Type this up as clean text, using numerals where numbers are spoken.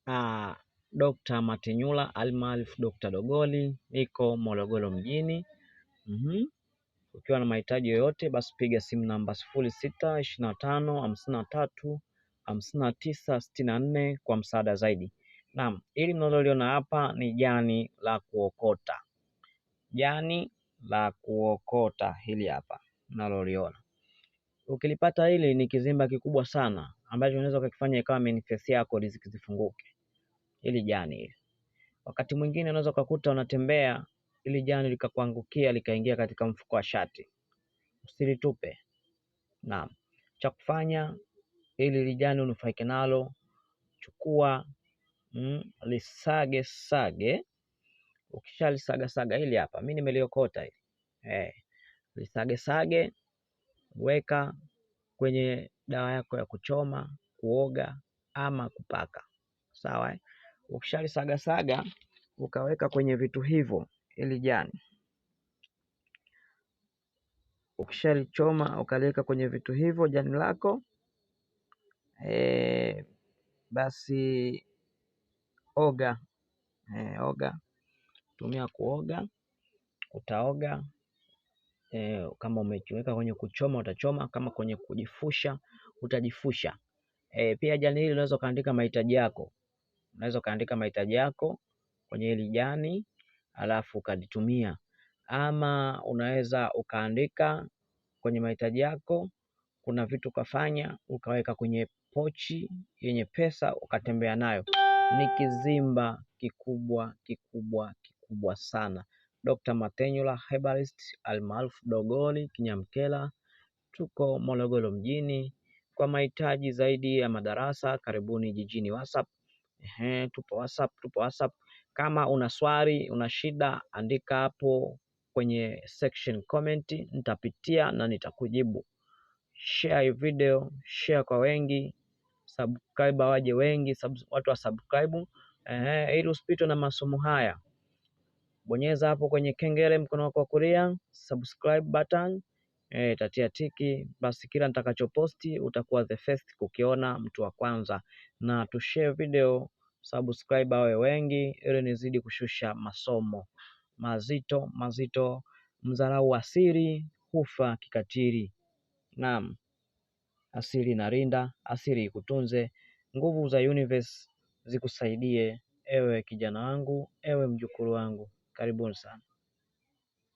Dr. Matenyula almaarufu Dr. Dogoli, niko Morogoro mjini. Ukiwa na mahitaji yoyote basi piga simu namba 0625535964 kwa msaada zaidi. Naam, hili mnaloliona hapa ni jani la kuokota. Jani la kuokota hili hapa mnaloliona. Ukilipata hili ni kizimba kikubwa sana ambacho unaweza kukifanya ikawa manifest yako riziki zifunguke. Hili jani hili. Wakati mwingine unaweza kukuta unatembea hili jani likakuangukia likaingia katika mfuko wa shati. Usilitupe. Naam. Cha kufanya ili jani unufaike nalo, chukua lisage sage. Ukishalisaga saga hili hapa, mimi nimeliokota hili. Lisage sage, weka kwenye dawa yako ya kuchoma, kuoga ama kupaka. Sawa? Ukishalisaga saga, ukaweka kwenye vitu hivyo ili jani. Ukishalichoma ukaliweka kwenye vitu hivyo jani lako, basi oga. Oga. Tumia kuoga. Utaoga. Kama umekiweka kwenye kuchoma utachoma, kama kwenye kujifusha utajifusha. Pia jani hili unaweza kaandika mahitaji yako. Unaweza kaandika mahitaji yako kwenye hili jani alafu ukalitumia, ama unaweza ukaandika kwenye mahitaji yako, kuna vitu ukafanya ukaweka kwenye pochi yenye pesa ukatembea nayo. Ni kizimba kikubwa kikubwa kikubwa sana. Dr. Matenyula Herbalist almaarufu Dogoli Kinyamkela, tuko Morogoro mjini. Kwa mahitaji zaidi ya madarasa karibuni jijini WhatsApp. Tupo WhatsApp. Kama una swali, una shida, andika hapo kwenye section comment, nitapitia na nitakujibu. Share video, share kwa wengi, subscribe waje wengi, watu wa subscribe. Ili usipitwe na masomo haya, bonyeza hapo kwenye kengele mkono wako wa kulia, subscribe button, tatia tiki, basi kila nitakachoposti utakuwa the first kukiona, mtu wa kwanza. Na tushare video, subscribe awe wengi ili nizidi kushusha masomo mazito. Mdharau asiri hufa kikatili. Naam, asili inalinda, asili ikutunze. Nguvu za universe zikusaidie, ewe kijana wangu, ewe mjukuu wangu. Karibuni sana.